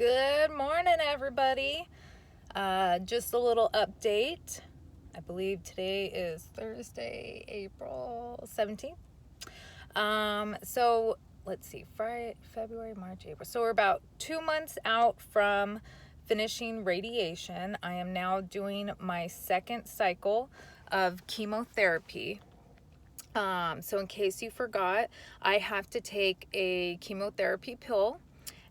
Good morning, everybody. Just a little update. I believe today is Thursday, April 17th. So let's see, Friday, February, March, April. So we're about 2 months out from finishing radiation. I am now doing my second cycle of chemotherapy. So in case you forgot, I have to take a chemotherapy pill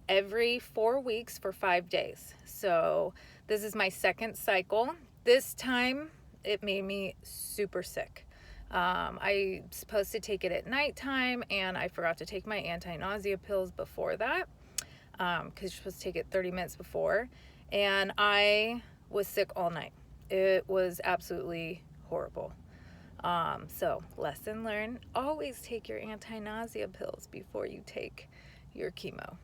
every 4 weeks for 5 days. So this is my second cycle. This time it made me super sick. I'm supposed to take it at nighttime, and I forgot to take my anti-nausea pills before that, because you're supposed to take it 30 minutes before, and I was sick all night. It was absolutely horrible. So lesson learned, always take your anti-nausea pills before you take your chemo.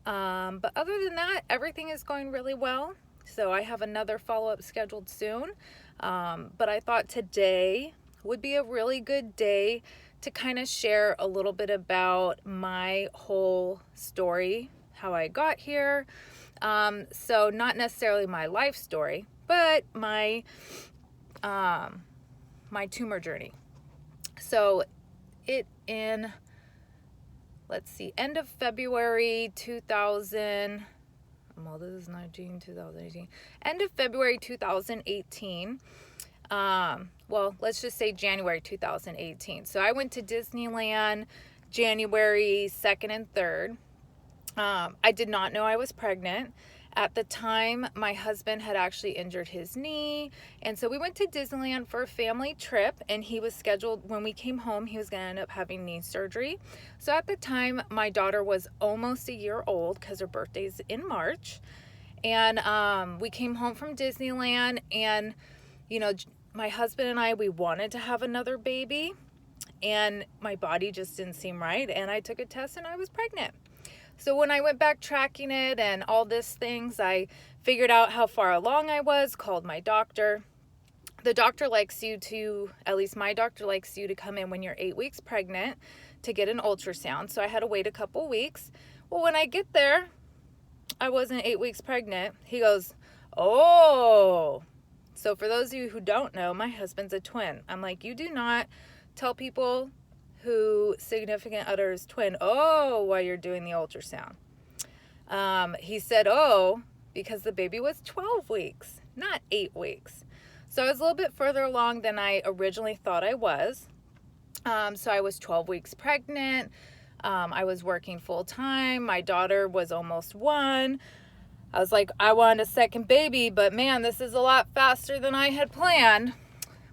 But other than that, everything is going really well. So I have another follow-up scheduled soon. But I thought today would be a really good day to kind of share a little bit about my whole story, how I got here. So not necessarily my life story, but my tumor journey. So end of February 2000, well, this is 2018, end of February 2018, well, let's just say January 2018. So I went to Disneyland January 2nd and 3rd. I did not know I was pregnant. At the time, my husband had actually injured his knee, and so we went to Disneyland for a family trip, and he was scheduled, when we came home, he was going to end up having knee surgery. So at the time, my daughter was almost a year old because her birthday's in March, and we came home from Disneyland, and, my husband and I, we wanted to have another baby, and my body just didn't seem right, and I took a test, and I was pregnant. So when I went back tracking it and all these things, I figured out how far along I was, called my doctor. The doctor likes you to, at least my doctor likes you to come in when you're 8 weeks pregnant to get an ultrasound. So I had to wait a couple weeks. Well, when I get there, I wasn't 8 weeks pregnant. He goes, "Oh." So for those of you who don't know, my husband's a twin. I'm like, you do not tell people who significant other is twin, while you're doing the ultrasound. He said, because the baby was 12 weeks, not 8 weeks. So I was a little bit further along than I originally thought I was. So I was 12 weeks pregnant. I was working full time. My daughter was almost 1. I was like, I wanted a second baby, but man, this is a lot faster than I had planned.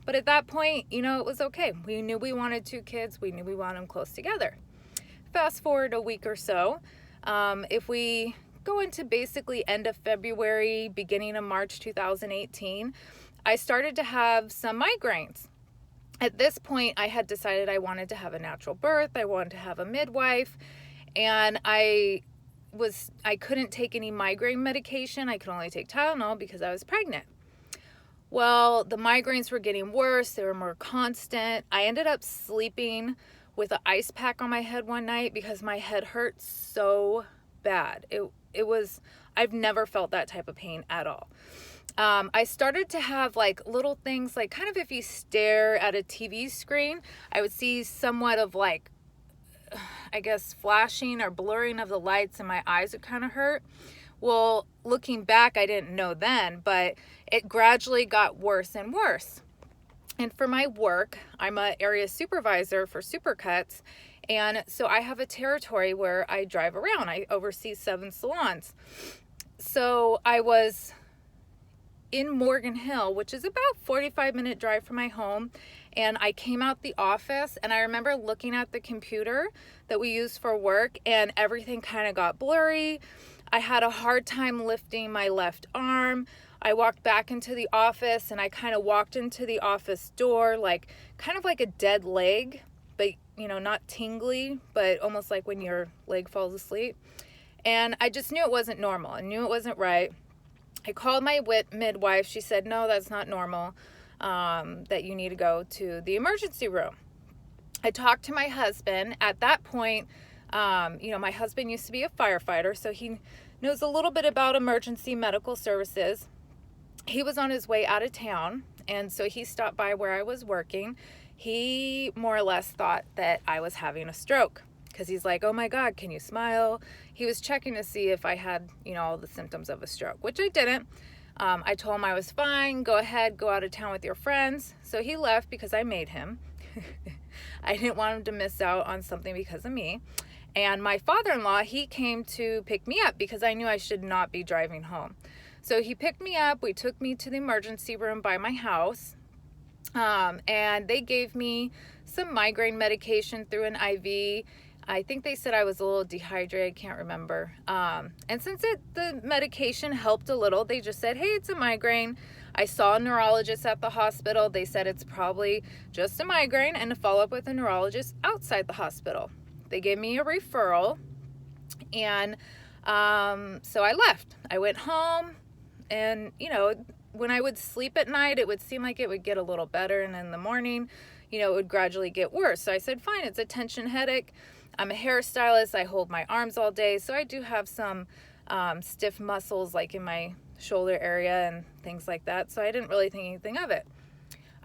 But at that point, it was okay. We knew we wanted 2 kids. We knew we wanted them close together. Fast forward a week or so. If we go into basically end of February, beginning of March 2018, I started to have some migraines. At this point, I had decided I wanted to have a natural birth. I wanted to have a midwife. And I couldn't take any migraine medication. I could only take Tylenol because I was pregnant. Well, the migraines were getting worse. They were more constant. I ended up sleeping with an ice pack on my head one night because my head hurt so bad. I've never felt that type of pain at all. I started to have like little things, like kind of if you stare at a TV screen, I would see somewhat of like, I guess, flashing or blurring of the lights, and my eyes would kind of hurt. Well, looking back, I didn't know then, but it gradually got worse and worse. And for my work, I'm an area supervisor for Supercuts, and so I have a territory where I drive around. I oversee 7 salons. So I was in Morgan Hill, which is about 45-minute drive from my home, and I came out the office, and I remember looking at the computer that we use for work, and everything kind of got blurry. I had a hard time lifting my left arm. I walked back into the office, and I kind of walked into the office door kind of like a dead leg, but not tingly, but almost like when your leg falls asleep. And I just knew it wasn't normal. I knew it wasn't right. I called my midwife. She said, "No, that's not normal, that you need to go to the emergency room." I talked to my husband. At that point, my husband used to be a firefighter, so he knows a little bit about emergency medical services. He was on his way out of town, and so he stopped by where I was working. He more or less thought that I was having a stroke because he's like, oh my God, can you smile? He was checking to see if I had, all the symptoms of a stroke, which I didn't. I told him I was fine. Go ahead, go out of town with your friends. So he left because I made him. I didn't want him to miss out on something because of me. And my father-in-law, he came to pick me up because I knew I should not be driving home. So he picked me up. We took me to the emergency room by my house. And they gave me some migraine medication through an IV. I think they said I was a little dehydrated. Can't remember. And since the medication helped a little, they just said, hey, it's a migraine. I saw a neurologist at the hospital. They said it's probably just a migraine and to follow up with a neurologist outside the hospital. They gave me a referral. And so I left. I went home. And, when I would sleep at night, it would seem like it would get a little better. And in the morning, it would gradually get worse. So I said, fine, it's a tension headache. I'm a hairstylist. I hold my arms all day. So I do have some stiff muscles like in my shoulder area and things like that. So I didn't really think anything of it.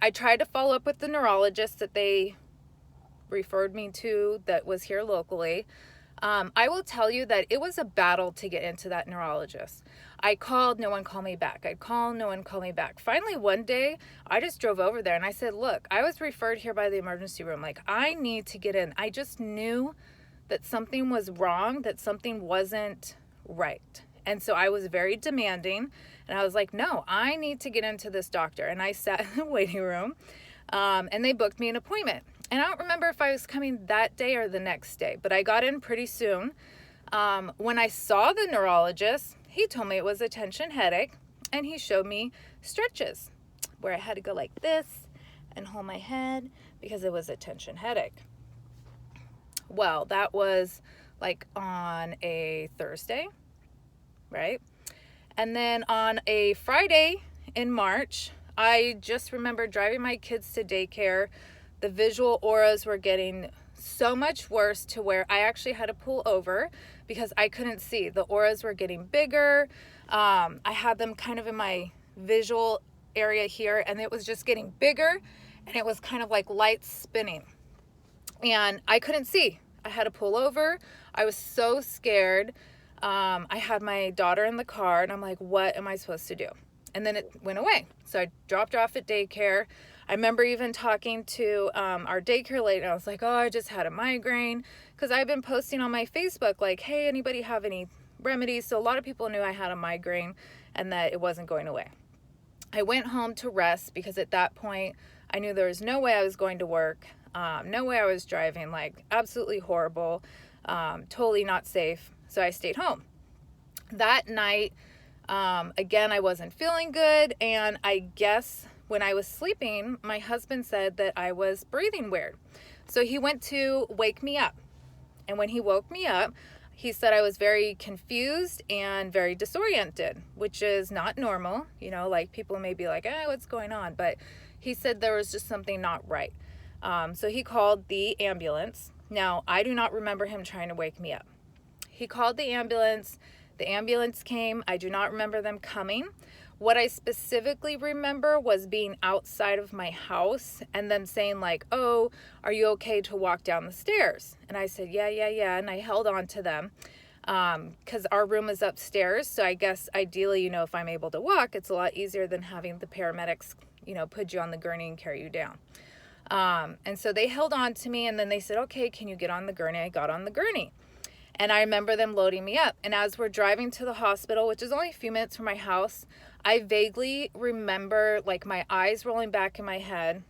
I tried to follow up with the neurologist that they referred me to that was here locally. I will tell you that it was a battle to get into that neurologist. I called, no one called me back. I'd call, no one called me back. Finally, one day, I just drove over there and I said, look, I was referred here by the emergency room. Like, I need to get in. I just knew that something was wrong, that something wasn't right. And so I was very demanding. And I was like, no, I need to get into this doctor. And I sat in the waiting room and they booked me an appointment. And I don't remember if I was coming that day or the next day, but I got in pretty soon. When I saw the neurologist, he told me it was a tension headache, and he showed me stretches where I had to go like this and hold my head because it was a tension headache. Well, that was like on a Thursday, right? And then on a Friday in March, I just remember driving my kids to daycare. The visual auras were getting so much worse to where I actually had to pull over because I couldn't see. The auras were getting bigger. I had them kind of in my visual area here, and it was just getting bigger, and it was kind of like lights spinning. And I couldn't see. I had to pull over. I was so scared. I had my daughter in the car, and I'm like, what am I supposed to do? And then it went away. So I dropped her off at daycare. I remember even talking to our daycare lady, and I was like, oh, I just had a migraine. Because I've been posting on my Facebook, like, hey, anybody have any remedies? So a lot of people knew I had a migraine and that it wasn't going away. I went home to rest because at that point, I knew there was no way I was going to work. No way I was driving, like absolutely horrible, totally not safe. So I stayed home. That night, again, I wasn't feeling good. And I guess when I was sleeping, my husband said that I was breathing weird. So he went to wake me up. And when he woke me up, he said I was very confused and very disoriented, which is not normal. Like people may be like, what's going on? But he said there was just something not right. So he called the ambulance. Now, I do not remember him trying to wake me up. He called the ambulance. The ambulance came. I do not remember them coming. What I specifically remember was being outside of my house and them saying like, oh, are you okay to walk down the stairs? And I said, yeah. And I held on to them because our room is upstairs. So I guess ideally, if I'm able to walk, it's a lot easier than having the paramedics, put you on the gurney and carry you down. And so they held on to me and then they said, okay, can you get on the gurney? I got on the gurney. And I remember them loading me up. And as we're driving to the hospital, which is only a few minutes from my house, I vaguely remember like my eyes rolling back in my head.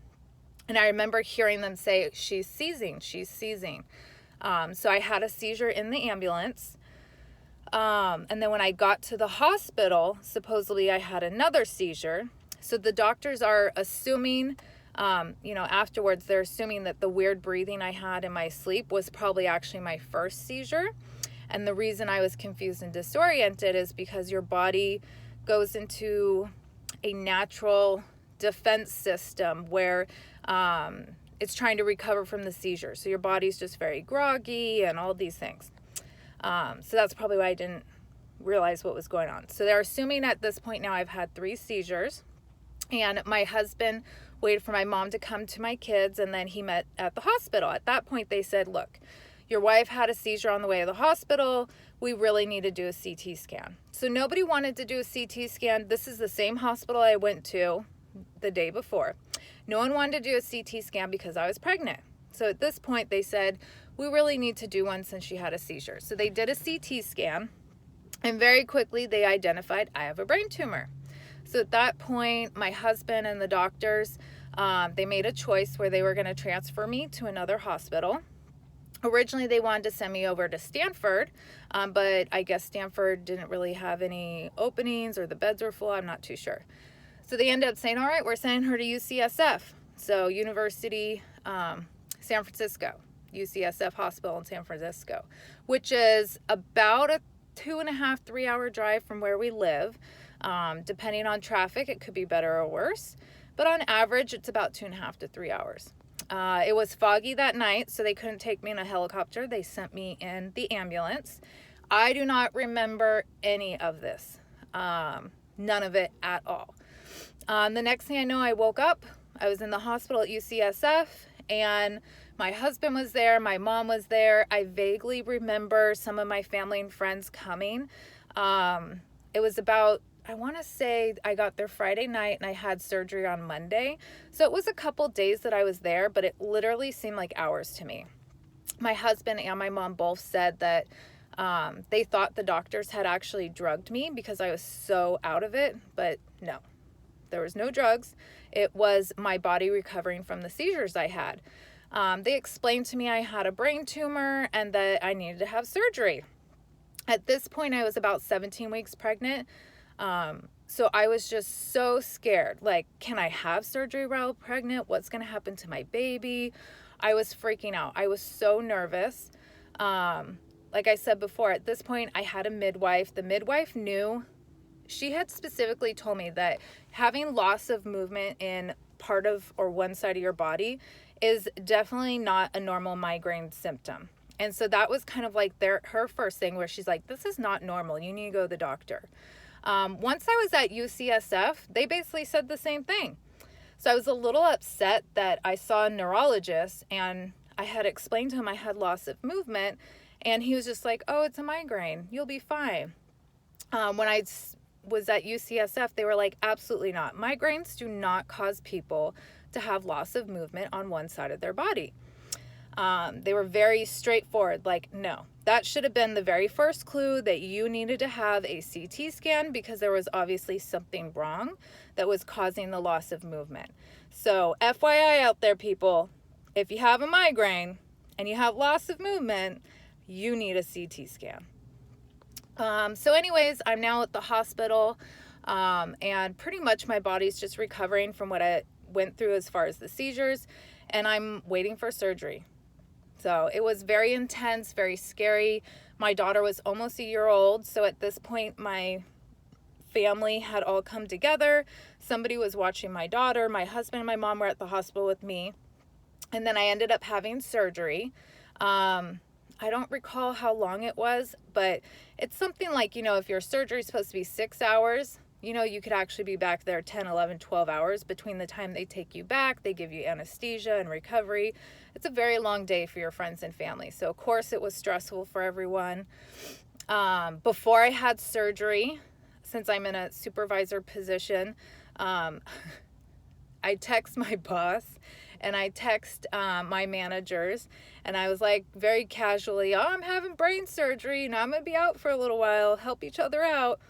And I remember hearing them say, she's seizing. So I had a seizure in the ambulance. And then when I got to the hospital, supposedly I had another seizure. So the doctors are assuming, afterwards, they're assuming that the weird breathing I had in my sleep was probably actually my first seizure. And the reason I was confused and disoriented is because your body goes into a natural defense system where it's trying to recover from the seizure. So your body's just very groggy and all these things. So that's probably why I didn't realize what was going on. So they're assuming at this point now I've had 3 seizures, and my husband waited for my mom to come to my kids, and then he met at the hospital. At that point, they said, look, your wife had a seizure on the way to the hospital. We really need to do a CT scan. So nobody wanted to do a CT scan. This is the same hospital I went to the day before. No one wanted to do a CT scan because I was pregnant. So at this point, they said, we really need to do one since she had a seizure. So they did a CT scan, and very quickly they identified I have a brain tumor. So at that point, my husband and the doctors, they made a choice where they were going to transfer me to another hospital. Originally, they wanted to send me over to Stanford, but I guess Stanford didn't really have any openings, or the beds were full. I'm not too sure. So they ended up saying, all right, we're sending her to UCSF. So University, San Francisco, UCSF Hospital in San Francisco, which is about a 2.5, 3 hour drive from where we live. Depending on traffic, it could be better or worse, but on average, it's about 2.5 to 3 hours. It was foggy that night, so they couldn't take me in a helicopter. They sent me in the ambulance. I do not remember any of this, none of it at all. The next thing I know, I woke up. I was in the hospital at UCSF, and my husband was there. My mom was there. I vaguely remember some of my family and friends coming. It was about, I want to say I got there Friday night and I had surgery on Monday. So it was a couple days that I was there, but it literally seemed like hours to me. My husband and my mom both said that they thought the doctors had actually drugged me because I was so out of it, but no, there was no drugs. It was my body recovering from the seizures I had. They explained to me I had a brain tumor and that I needed to have surgery. At this point, I was about 17 weeks pregnant. So I was just so scared. Like, can I have surgery while pregnant? What's going to happen to my baby? I was freaking out. I was so nervous. Like I said before, at this point, I had a midwife. The midwife knew. She had specifically told me that having loss of movement in part of or one side of your body is definitely not a normal migraine symptom. And so that was kind of like her first thing, where she's like, this is not normal. You need to go to the doctor. Once I was at UCSF, they basically said the same thing. So I was a little upset that I saw a neurologist, and I had explained to him I had loss of movement, and he was just like, oh, it's a migraine. You'll be fine. When I was at UCSF, they were like, absolutely not. Migraines do not cause people to have loss of movement on one side of their body. They were very straightforward, like, no, that should have been the very first clue that you needed to have a CT scan, because there was obviously something wrong that was causing the loss of movement. So FYI out there, people, if you have a migraine and you have loss of movement, you need a CT scan. So anyways, I'm now at the hospital, and pretty much my body's just recovering from what I went through as far as the seizures, and I'm waiting for surgery. So it was very intense, very scary. My daughter was almost a year old. So at this point, my family had all come together. Somebody was watching my daughter. My husband and my mom were at the hospital with me. And then I ended up having surgery. I don't recall how long it was, but it's something like, if your surgery is supposed to be 6 hours, you could actually be back there 10, 11, 12 hours between the time they take you back. They give you anesthesia and recovery. It's a very long day for your friends and family. So, of course, it was stressful for everyone. Before I had surgery, since I'm in a supervisor position, I text my boss and I text my managers, and I was like, very casually, I'm having brain surgery and I'm going to be out for a little while. Help each other out.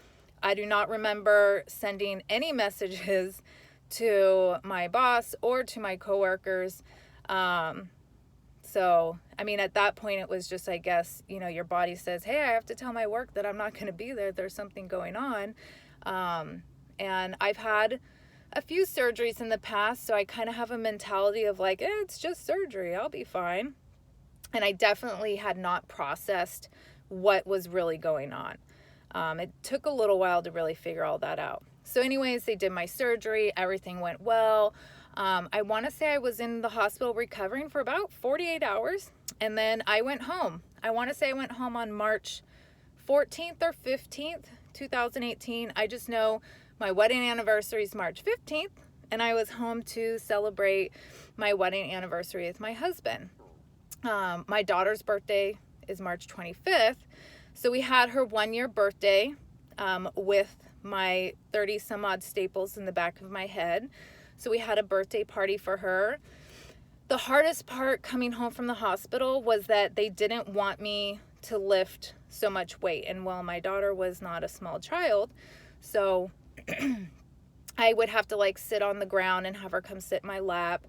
I do not remember sending any messages to my boss or to my coworkers. So, at that point, it was just, I guess, your body says, hey, I have to tell my work that I'm not going to be there. There's something going on. And I've had a few surgeries in the past, so I kind of have a mentality of like, it's just surgery. I'll be fine. And I definitely had not processed what was really going on. It took a little while to really figure all that out. So anyways, they did my surgery. Everything went well. I want to say I was in the hospital recovering for about 48 hours. And then I went home. I want to say I went home on March 14th or 15th, 2018. I just know my wedding anniversary is March 15th, and I was home to celebrate my wedding anniversary with my husband. My daughter's birthday is March 25th, so we had her 1-year birthday with my 30 some odd staples in the back of my head. So we had a birthday party for her. The hardest part coming home from the hospital was that they didn't want me to lift so much weight. And while my daughter was not a small child, so I would have to like sit on the ground and have her come sit in my lap.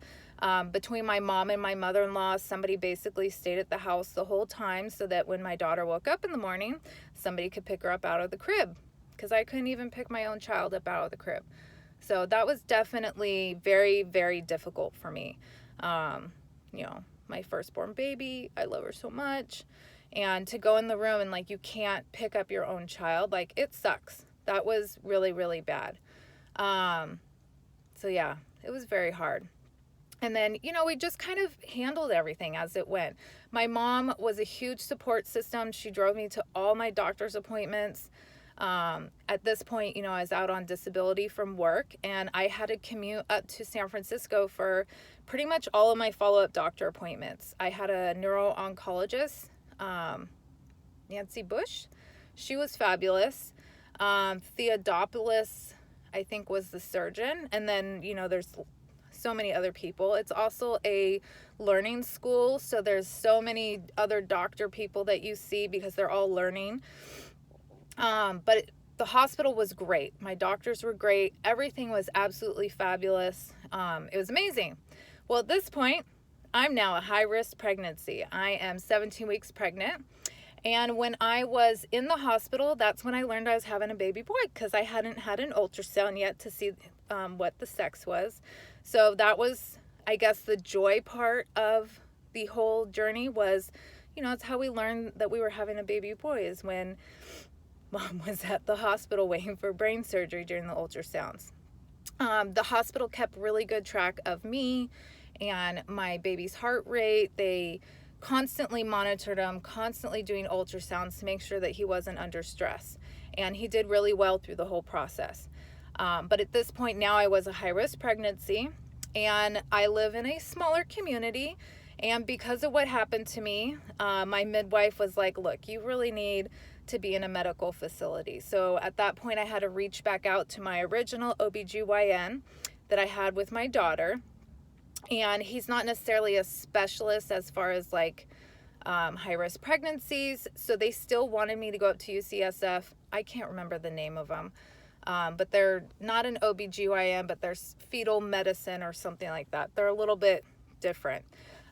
Between my mom and my mother-in-law, somebody basically stayed at the house the whole time so that when my daughter woke up in the morning, somebody could pick her up out of the crib, because I couldn't even pick my own child up out of the crib. So that was definitely very, very difficult for me. You know, my firstborn baby, I love her so much. And to go in the room and like you can't pick up your own child, like it sucks. That was really, really bad. So yeah, it was very hard. And then, you know, we just kind of handled everything as it went. My mom was a huge support system. She drove me to all my doctor's appointments. At this point, you know, I was out on disability from work, and I had to commute up to San Francisco for pretty much all of my follow-up doctor appointments. I had a neuro-oncologist, Nancy Bush. She was fabulous. Theodopoulos, I think, was the surgeon. And then, you know, there's so many other people. It's also a learning school, so there's so many other doctor people that you see because they're all learning. But the hospital was great. My doctors were great. Everything was absolutely fabulous. It was amazing. Well, at this point, I'm now a high-risk pregnancy. I am 17 weeks pregnant. And when I was in the hospital, that's when I learned I was having a baby boy, because I hadn't had an ultrasound yet to see what the sex was. So that was, I guess, the joy part of the whole journey was, you know, it's how we learned that we were having a baby boy, is when Mom was at the hospital waiting for brain surgery during the ultrasounds. The hospital kept really good track of me and my baby's heart rate. They constantly monitored him, constantly doing ultrasounds to make sure that he wasn't under stress. And he did really well through the whole process. But at this point now, I was a high-risk pregnancy, and I live in a smaller community. And because of what happened to me, my midwife was like, look, you really need to be in a medical facility. So at that point, I had to reach back out to my original OBGYN that I had with my daughter. And he's not necessarily a specialist as far as like high-risk pregnancies. So they still wanted me to go up to UCSF. I can't remember the name of them. But they're not an OBGYN, but they're fetal medicine or something like that. They're a little bit different.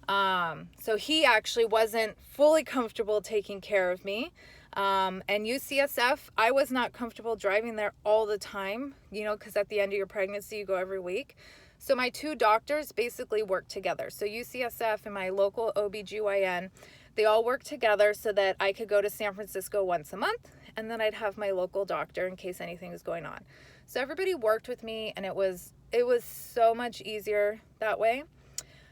So he actually wasn't fully comfortable taking care of me. And UCSF, I was not comfortable driving there all the time, you know, because at the end of your pregnancy, you go every week. So my two doctors basically worked together. So UCSF and my local OBGYN, they all worked together so that I could go to San Francisco once a month, and then I'd have my local doctor in case anything was going on. So everybody worked with me, and it was so much easier that way.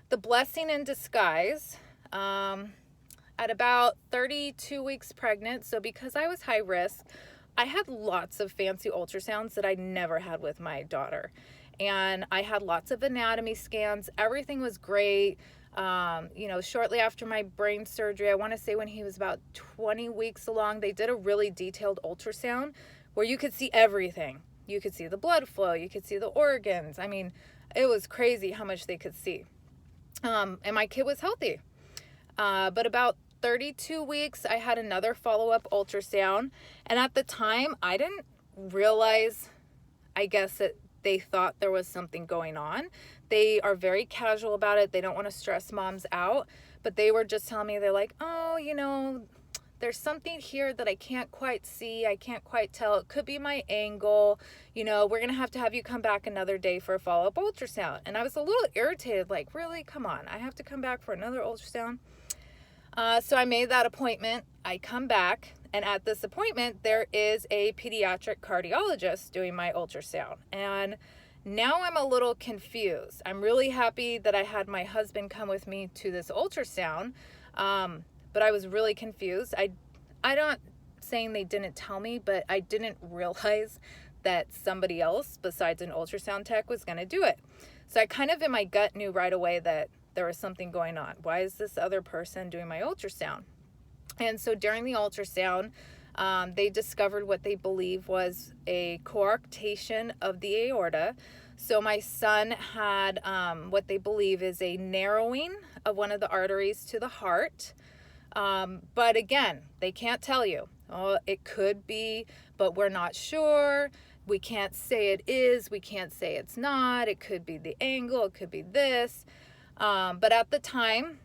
The blessing in disguise, at about 32 weeks pregnant, so because I was high risk, I had lots of fancy ultrasounds that I never had with my daughter. And I had lots of anatomy scans. Everything was great. You know, shortly after my brain surgery, I want to say when he was about 20 weeks along, they did a really detailed ultrasound where you could see everything. You could see the blood flow. You could see the organs. I mean, it was crazy how much they could see. And my kid was healthy. But about 32 weeks, I had another follow-up ultrasound. And at the time, I didn't realize, I guess, that they thought there was something going on. They are very casual about it. They don't want to stress moms out. But they were just telling me, they're like, oh, you know, there's something here that I can't quite see. I can't quite tell. It could be my angle. You know, we're going to have you come back another day for a follow-up ultrasound. And I was a little irritated, like, really? Come on. I have to come back for another ultrasound? So I made that appointment. I come back, and at this appointment, there is a pediatric cardiologist doing my ultrasound. And now I'm a little confused. I'm really happy that I had my husband come with me to this ultrasound, but I was really confused. I saying they didn't tell me, but I didn't realize that somebody else besides an ultrasound tech was going to do it. So I kind of in my gut knew right away that there was something going on. Why is this other person doing my ultrasound? And so during the ultrasound, they discovered what they believe was a coarctation of the aorta. So my son had what they believe is a narrowing of one of the arteries to the heart. But again, they can't tell you. Oh, it could be, but we're not sure. We can't say it is. We can't say it's not. It could be the angle. It could be this. But at the time,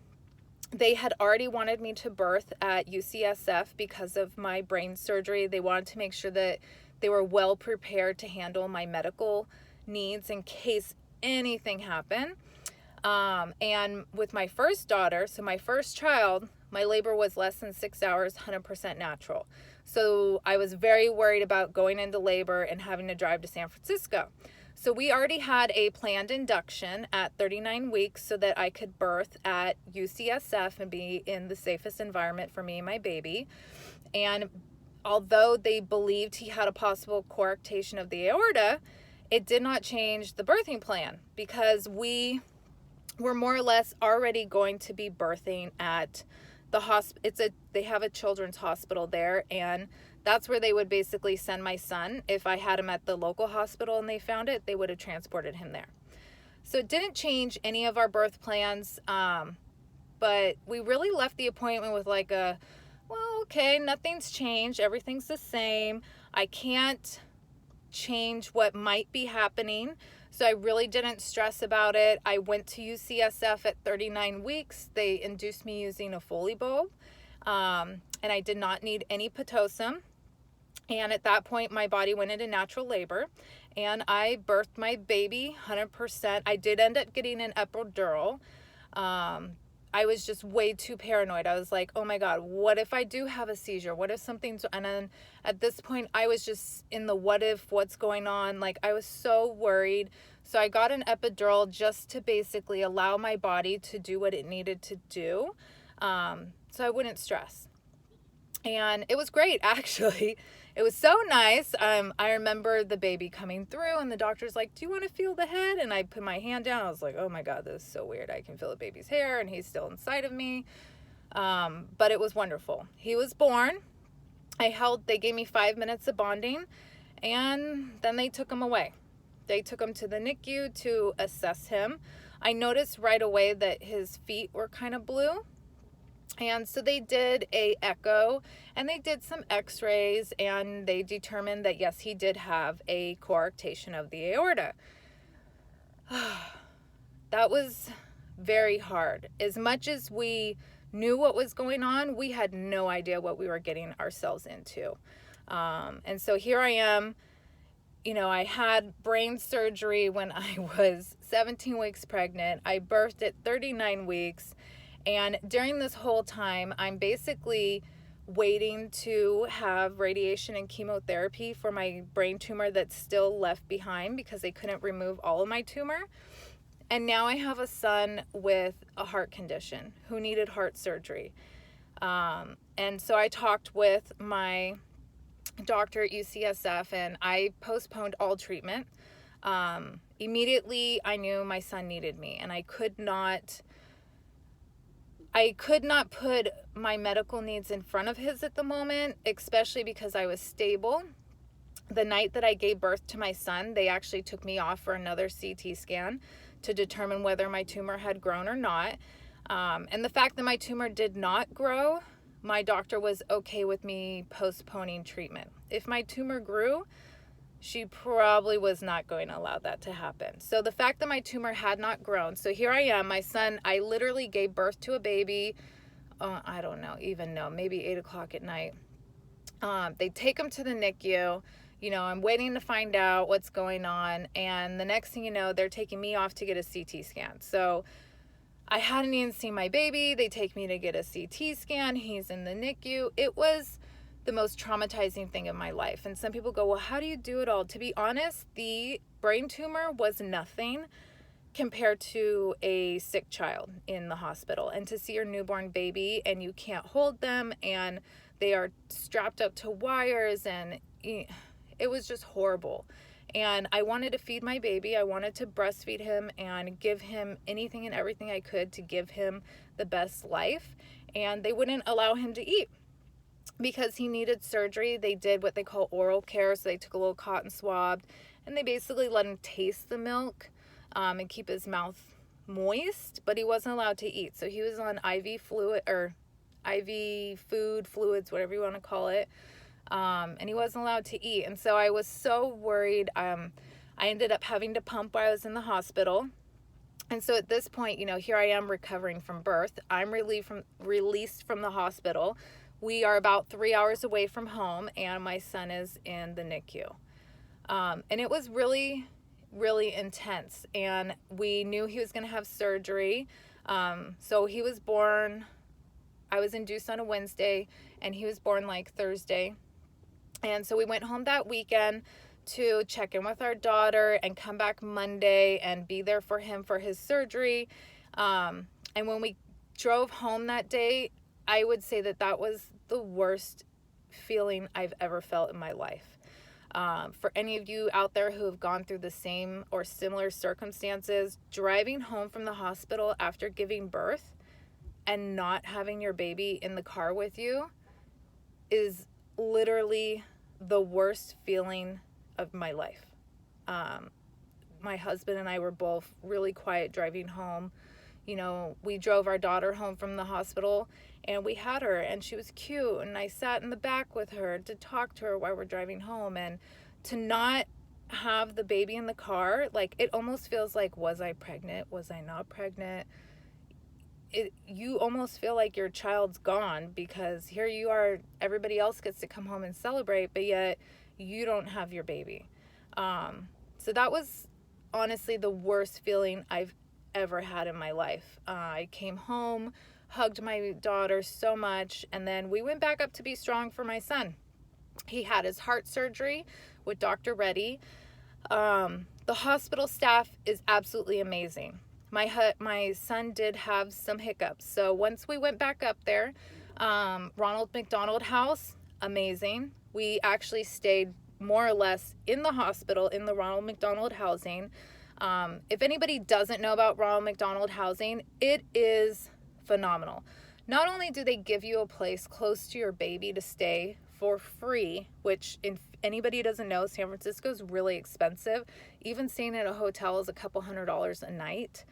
they had already wanted me to birth at UCSF because of my brain surgery. They wanted to make sure that they were well prepared to handle my medical needs in case anything happened. And with my first daughter, so my first child, my labor was less than 6 hours, 100% natural. So I was very worried about going into labor and having to drive to San Francisco. So we already had a planned induction at 39 weeks so that I could birth at UCSF and be in the safest environment for me and my baby. And although they believed he had a possible coarctation of the aorta, it did not change the birthing plan because we were more or less already going to be birthing at the hospital. They have a children's hospital there, and that's where they would basically send my son. If I had him at the local hospital and they found it, they would have transported him there. So it didn't change any of our birth plans, but we really left the appointment with like a, well, okay, nothing's changed. Everything's the same. I can't change what might be happening. So I really didn't stress about it. I went to UCSF at 39 weeks. They induced me using a Foley bulb, and I did not need any Pitocin. And at that point, my body went into natural labor, and I birthed my baby 100%. I did end up getting an epidural. I was just way too paranoid. I was like, oh my God, what if I do have a seizure? What if something's, and then at this point I was just in the what if, what's going on? Like I was so worried. So I got an epidural just to basically allow my body to do what it needed to do. So I wouldn't stress. And it was great, actually. It was so nice. I remember the baby coming through and the doctor's like, do you want to feel the head? And I put my hand down. I was like, oh my God, this is so weird. I can feel the baby's hair and he's still inside of me. But it was wonderful. He was born. They gave me 5 minutes of bonding and then they took him away. They took him to the NICU to assess him. I noticed right away that his feet were kind of blue. And so they did a echo and they did some x-rays and they determined that yes, he did have a coarctation of the aorta. That was very hard. As much as we knew what was going on, we had no idea what we were getting ourselves into. And so here I am, I had brain surgery when I was 17 weeks pregnant. I birthed at 39 weeks. And during this whole time, I'm basically waiting to have radiation and chemotherapy for my brain tumor that's still left behind because they couldn't remove all of my tumor. And now I have a son with a heart condition who needed heart surgery. And so I talked with my doctor at UCSF and I postponed all treatment. Immediately, I knew my son needed me and I could not put my medical needs in front of his at the moment, especially because I was stable. The night that I gave birth to my son, they actually took me off for another CT scan to determine whether my tumor had grown or not. And the fact that my tumor did not grow, my doctor was okay with me postponing treatment. If my tumor grew, she probably was not going to allow that to happen. So the fact that my tumor had not grown. So here I am, my son, I literally gave birth to a baby. I don't know, maybe 8 o'clock at night. They take him to the NICU. I'm waiting to find out what's going on. And the next thing you know, they're taking me off to get a CT scan. So I hadn't even seen my baby. They take me to get a CT scan. He's in the NICU. It was the most traumatizing thing in my life. And some people go, well, how do you do it all? To be honest, the brain tumor was nothing compared to a sick child in the hospital. And to see your newborn baby and you can't hold them and They are strapped up to wires, and it was just horrible. And I wanted to feed my baby. I wanted to breastfeed him and give him anything and everything I could to give him the best life. And they wouldn't allow him to eat because he needed surgery. They did what they call oral care. So they took a little cotton swab and they basically let him taste the milk and keep his mouth moist, but he wasn't allowed to eat. So he was on IV fluid, or IV food, fluids, whatever you want to call it. And he wasn't allowed to eat. And so I was so worried. I ended up having to pump while I was in the hospital. And so at this point, here I am recovering from birth. I'm released from the hospital. We are about 3 hours away from home, and my son is in the NICU. And it was really, really intense. And we knew he was going to have surgery. So he was born, I was induced on a Wednesday, and he was born like Thursday. And so we went home that weekend to check in with our daughter and come back Monday and be there for him for his surgery. And when we drove home that day, I would say that was the worst feeling I've ever felt in my life. For any of you out there who have gone through the same or similar circumstances, driving home from the hospital after giving birth and not having your baby in the car with you is literally the worst feeling of my life. My husband and I were both really quiet driving home. We drove our daughter home from the hospital and we had her, and she was cute, and I sat in the back with her to talk to her while we're driving home. And to not have the baby in the car, like, it almost feels like, was I pregnant? Was I not pregnant? You almost feel like your child's gone, because here you are, everybody else gets to come home and celebrate, but yet you don't have your baby. So that was honestly the worst feeling I've ever had in my life. I came home, hugged my daughter so much, and then we went back up to Be Strong for my son. He had his heart surgery with Dr. Reddy. The hospital staff is absolutely amazing. My son did have some hiccups. So once we went back up there, Ronald McDonald House, amazing. We actually stayed more or less in the hospital in the Ronald McDonald housing. If anybody doesn't know about Ronald McDonald housing, it is phenomenal. Not only do they give you a place close to your baby to stay for free, which if anybody doesn't know, San Francisco is really expensive. Even staying at a hotel is a couple $100s a night.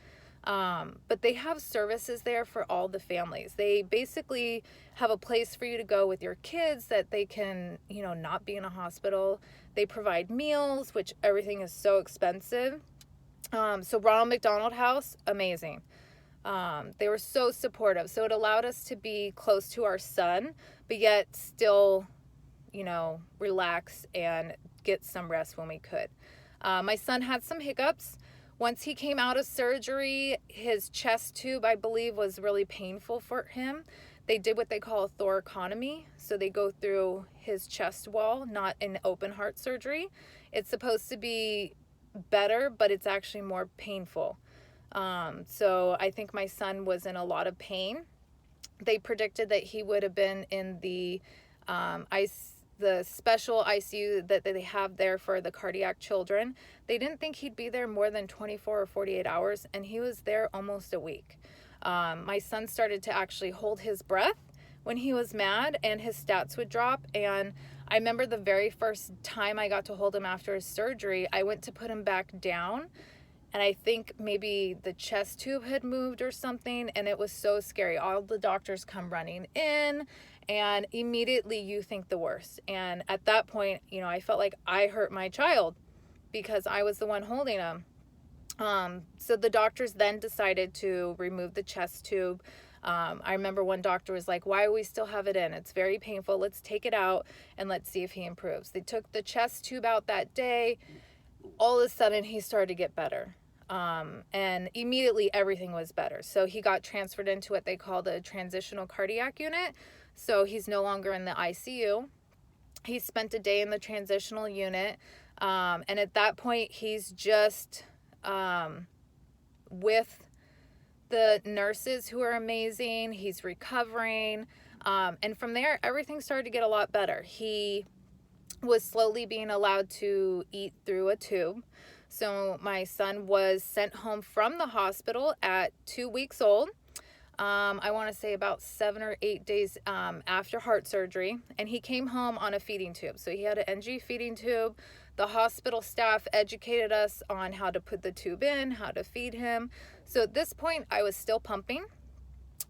But they have services there for all the families. They basically have a place for you to go with your kids that they can, not be in a hospital. They provide meals, which everything is so expensive. So Ronald McDonald House, amazing. They were so supportive. So it allowed us to be close to our son, but yet still, relax and get some rest when we could. My son had some hiccups. Once he came out of surgery, his chest tube, I believe, was really painful for him. They did what they call a thoracotomy. So they go through his chest wall, not an open heart surgery. It's supposed to be better, but it's actually more painful. So I think my son was in a lot of pain. They predicted that he would have been in the special ICU that they have there for the cardiac children. They didn't think he'd be there more than 24 or 48 hours, and he was there almost a week. My son started to actually hold his breath when he was mad, and his stats would drop. And I remember the very first time I got to hold him after his surgery, I went to put him back down, and I think maybe the chest tube had moved or something, and it was so scary. All the doctors come running in, and immediately you think the worst. And at that point, I felt like I hurt my child because I was the one holding him. So the doctors then decided to remove the chest tube. I remember one doctor was like, why do we still have it in? It's very painful. Let's take it out and let's see if he improves. They took the chest tube out that day. All of a sudden, he started to get better. And immediately everything was better. So he got transferred into what they call the transitional cardiac unit. So he's no longer in the ICU. He spent a day in the transitional unit. And at that point, he's just with the nurses who are amazing. He's recovering. And from there, everything started to get a lot better. He was slowly being allowed to eat through a tube. So my son was sent home from the hospital at 2 weeks old. I want to say about 7 or 8 days after heart surgery, and he came home on a feeding tube. So he had an NG feeding tube. The hospital staff educated us on how to put the tube in, how to feed him. So at this point, I was still pumping,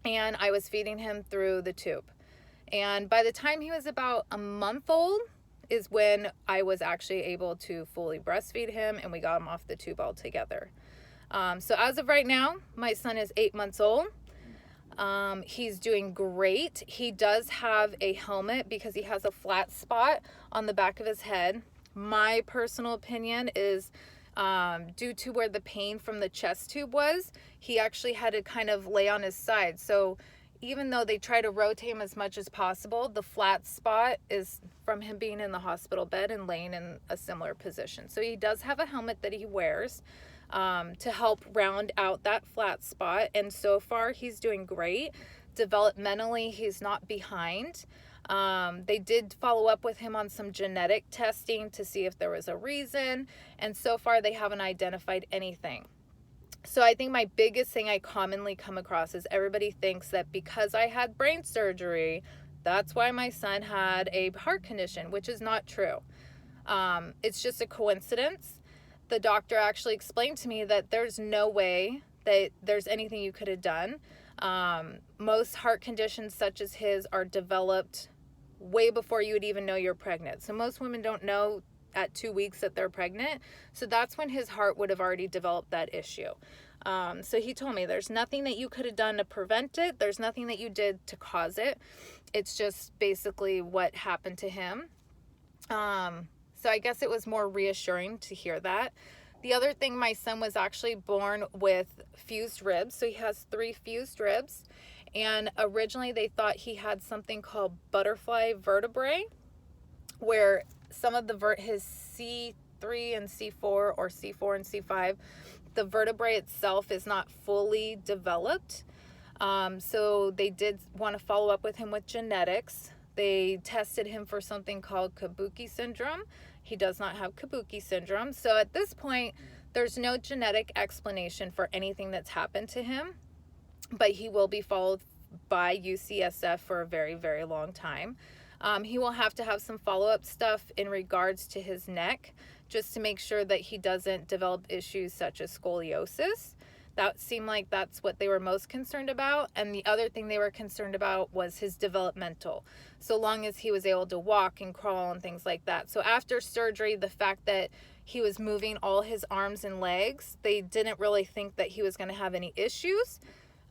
and I was feeding him through the tube. And by the time he was about a month old is when I was actually able to fully breastfeed him, and we got him off the tube altogether. So as of right now, my son is 8 months old. He's doing great. He does have a helmet because he has a flat spot on the back of his head. My personal opinion is due to where the pain from the chest tube was, he actually had to kind of lay on his side. So even though they try to rotate him as much as possible, the flat spot is from him being in the hospital bed and laying in a similar position. So he does have a helmet that he wears to help round out that flat spot. And so far, he's doing great. Developmentally, he's not behind. They did follow up with him on some genetic testing to see if there was a reason. And so far, they haven't identified anything. So I think my biggest thing I commonly come across is everybody thinks that because I had brain surgery, that's why my son had a heart condition, which is not true. It's just a coincidence. The doctor actually explained to me that there's no way that there's anything you could have done. Most heart conditions such as his are developed way before you would even know you're pregnant. So most women don't know at 2 weeks that they're pregnant. So that's when his heart would have already developed that issue. So he told me there's nothing that you could have done to prevent it. There's nothing that you did to cause it. It's just basically what happened to him. So I guess it was more reassuring to hear that. The other thing, my son was actually born with fused ribs. So he has 3 fused ribs. And originally they thought he had something called butterfly vertebrae, where some of his C3 and C4 or C4 and C5, the vertebrae itself is not fully developed. So they did want to follow up with him with genetics. They tested him for something called Kabuki syndrome. He does not have Kabuki syndrome. So at this point, there's no genetic explanation for anything that's happened to him, but he will be followed by UCSF for a very, very long time. He will have to have some follow-up stuff in regards to his neck, just to make sure that he doesn't develop issues such as scoliosis. That seemed like that's what they were most concerned about. And the other thing they were concerned about was his developmental, so long as he was able to walk and crawl and things like that. So after surgery, the fact that he was moving all his arms and legs, they didn't really think that he was going to have any issues.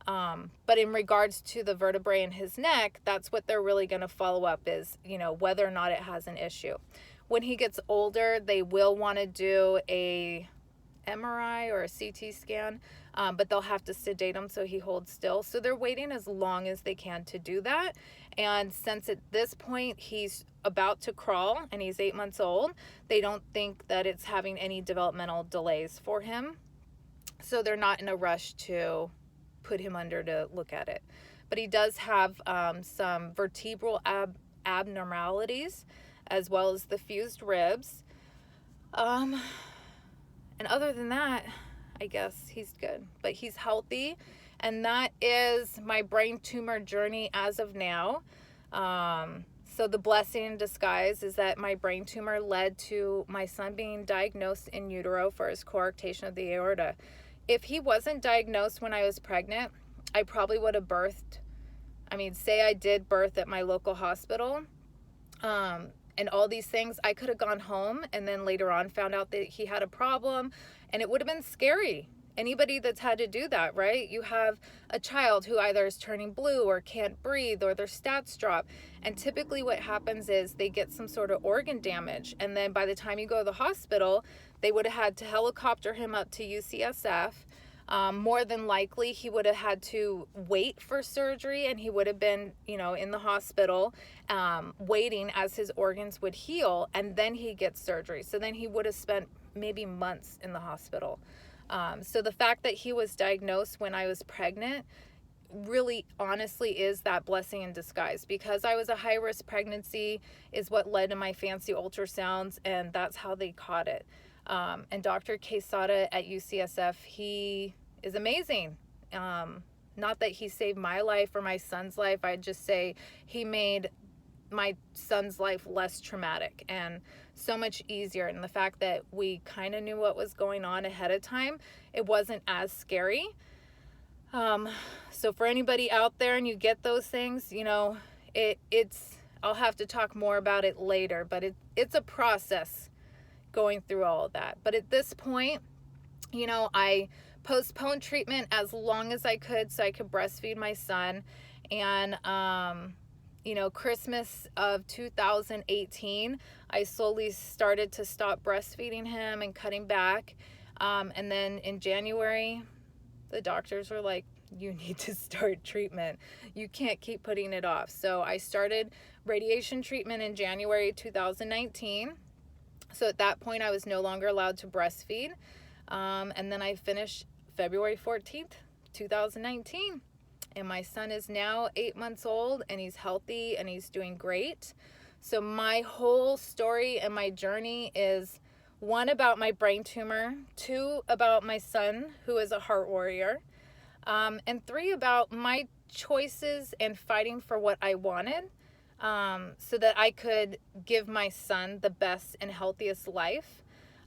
But in regards to the vertebrae in his neck, that's what they're really going to follow up is, whether or not it has an issue. When he gets older, they will want to do a MRI or a CT scan, but they'll have to sedate him so he holds still. So they're waiting as long as they can to do that. And since at this point he's about to crawl and he's 8 months old, they don't think that it's having any developmental delays for him. So they're not in a rush to put him under to look at it. But he does have some vertebral abnormalities, as well as the fused ribs. And other than that, I guess he's good. But he's healthy. And that is my brain tumor journey as of now. So the blessing in disguise is that my brain tumor led to my son being diagnosed in utero for his coarctation of the aorta. If he wasn't diagnosed when I was pregnant, I probably would have birthed. Say I did birth at my local hospital, and all these things, I could have gone home and then later on found out that he had a problem, and it would have been scary. Anybody that's had to do that, right? You have a child who either is turning blue or can't breathe or their stats drop. And typically what happens is they get some sort of organ damage. And then by the time you go to the hospital, they would have had to helicopter him up to UCSF. More than likely, he would have had to wait for surgery, and he would have been, in the hospital waiting as his organs would heal, and then he gets surgery. So then he would have spent maybe months in the hospital. So the fact that he was diagnosed when I was pregnant really honestly is that blessing in disguise, because I was a high risk pregnancy is what led to my fancy ultrasounds, and that's how they caught it. And Dr. Quesada at UCSF, he is amazing. Not that he saved my life or my son's life, I'd just say he made my son's life less traumatic and so much easier. And the fact that we kind of knew what was going on ahead of time, it wasn't as scary. So for anybody out there and you get those things, you know, it's I'll have to talk more about it later, but it's a process going through all of that. But at this point, you know, I postponed treatment as long as I could so I could breastfeed my son. And you know, Christmas of 2018, I slowly started to stop breastfeeding him and cutting back. And then in January, the doctors were like, you need to start treatment. You can't keep putting it off. So I started radiation treatment in January 2019. So at that point, I was no longer allowed to breastfeed. And then I finished February 14th, 2019. And my son is now 8 months old, and he's healthy and he's doing great. So my whole story and my journey is, 1, about my brain tumor, 2, about my son, who is a heart warrior, and 3, about my choices and fighting for what I wanted, so that I could give my son the best and healthiest life.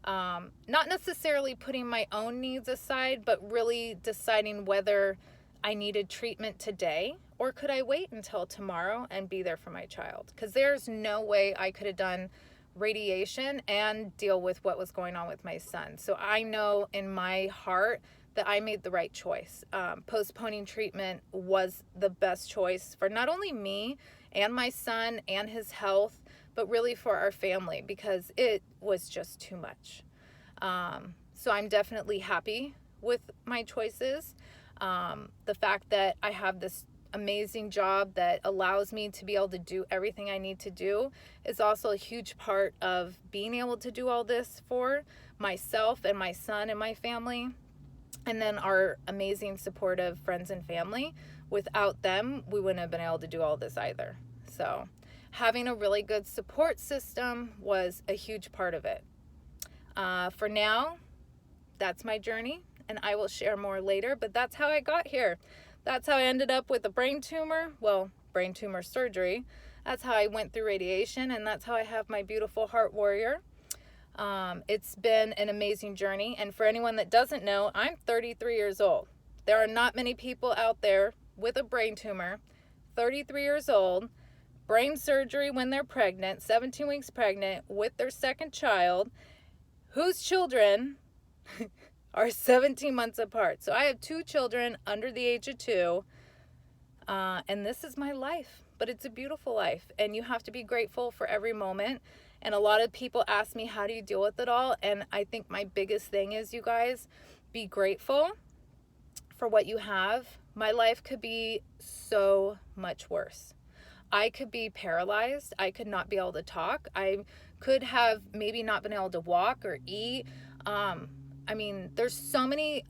Not necessarily putting my own needs aside, but really deciding whether I needed treatment today or could I wait until tomorrow and be there for my child. Because there's no way I could have done radiation and deal with what was going on with my son. So I know in my heart that I made the right choice. Postponing treatment was the best choice for not only me and my son and his health, but really for our family, because it was just too much. So I'm definitely happy with my choices. The fact that I have this amazing job that allows me to be able to do everything I need to do is also a huge part of being able to do all this for myself and my son and my family. And then our amazing supportive friends and family. Without them, we wouldn't have been able to do all this either. So having a really good support system was a huge part of it. For now, that's my journey, and I will share more later, but that's how I got here. That's how I ended up with a brain tumor, well, brain tumor surgery. That's how I went through radiation, and that's how I have my beautiful heart warrior. It's been an amazing journey, and for anyone that doesn't know, I'm 33 years old. There are not many people out there with a brain tumor, 33 years old, brain surgery when they're pregnant, 17 weeks pregnant, with their second child, whose children are 17 months apart. So I have 2 children under the age of 2, and this is my life, but it's a beautiful life, and you have to be grateful for every moment. And a lot of people ask me, how do you deal with it all? And I think my biggest thing is, you guys, be grateful for what you have. My life could be so much worse. I could be paralyzed. I could not be able to talk. I could have maybe not been able to walk or eat. I mean, there's so many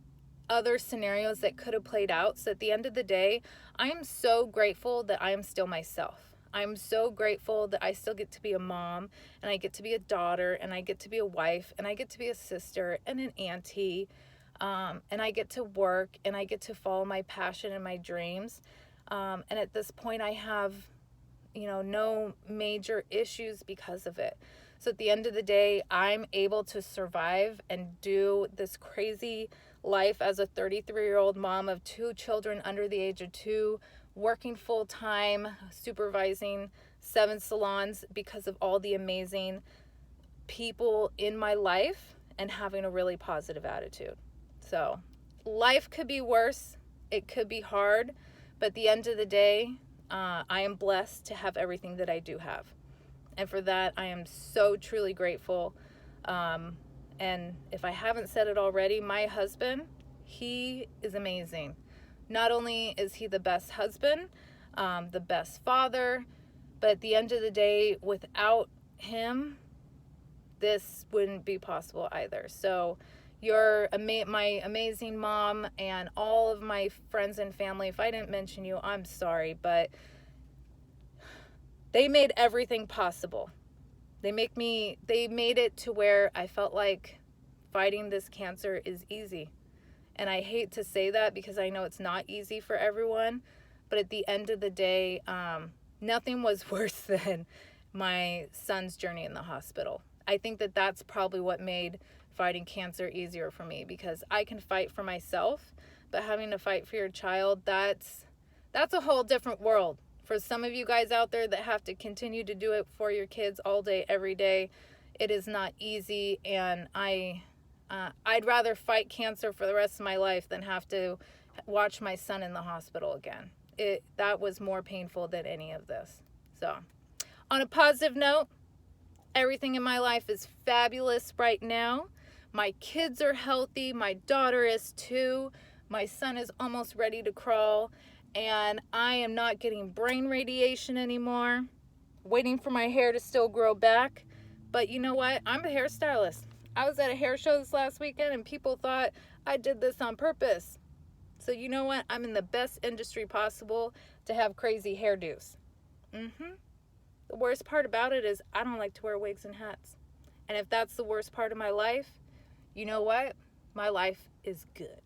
other scenarios that could have played out. So at the end of the day, I am so grateful that I am still myself. I'm so grateful that I still get to be a mom, and I get to be a daughter, and I get to be a wife, and I get to be a sister and an auntie, and I get to work, and I get to follow my passion and my dreams. And at this point, I have, you know, no major issues because of it. So at the end of the day, I'm able to survive and do this crazy life as a 33-year-old mom of 2 children under the age of 2, working full-time, supervising 7 salons because of all the amazing people in my life, and having a really positive attitude. So life could be worse. It could be hard. But at the end of the day, I am blessed to have everything that I do have. And for that, I am so truly grateful. And if I haven't said it already, my husband, he is amazing. Not only is he the best husband, the best father, but at the end of the day, without him, this wouldn't be possible either. So, You're my amazing mom and all of my friends and family. If I didn't mention you, I'm sorry, but they made everything possible. They made it to where I felt like fighting this cancer is easy. And I hate to say that because I know it's not easy for everyone, but at the end of the day, nothing was worse than my son's journey in the hospital. I think that that's probably what made fighting cancer easier for me, because I can fight for myself, but having to fight for your child, that's a whole different world. For some of you guys out there that have to continue to do it for your kids all day, every day, it is not easy, and I'd rather fight cancer for the rest of my life than have to watch my son in the hospital again. That was more painful than any of this. So, on a positive note, everything in my life is fabulous right now. My kids are healthy. My daughter is too. My son is almost ready to crawl. And I am not getting brain radiation anymore. Waiting for my hair to still grow back. But you know what? I'm a hairstylist. I was at a hair show this last weekend and people thought I did this on purpose. So you know what? I'm in the best industry possible to have crazy hairdos. The worst part about it is I don't like to wear wigs and hats. And if that's the worst part of my life, you know what? My life is good.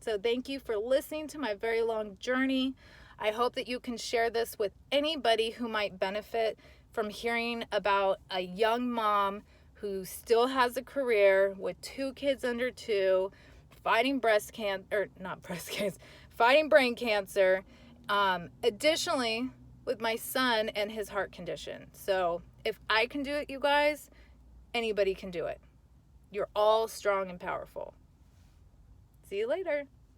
So thank you for listening to my very long journey. I hope that you can share this with anybody who might benefit from hearing about a young mom who still has a career with 2 kids under 2, fighting fighting brain cancer. Additionally, with my son and his heart condition. So if I can do it, you guys, anybody can do it. You're all strong and powerful. See you later.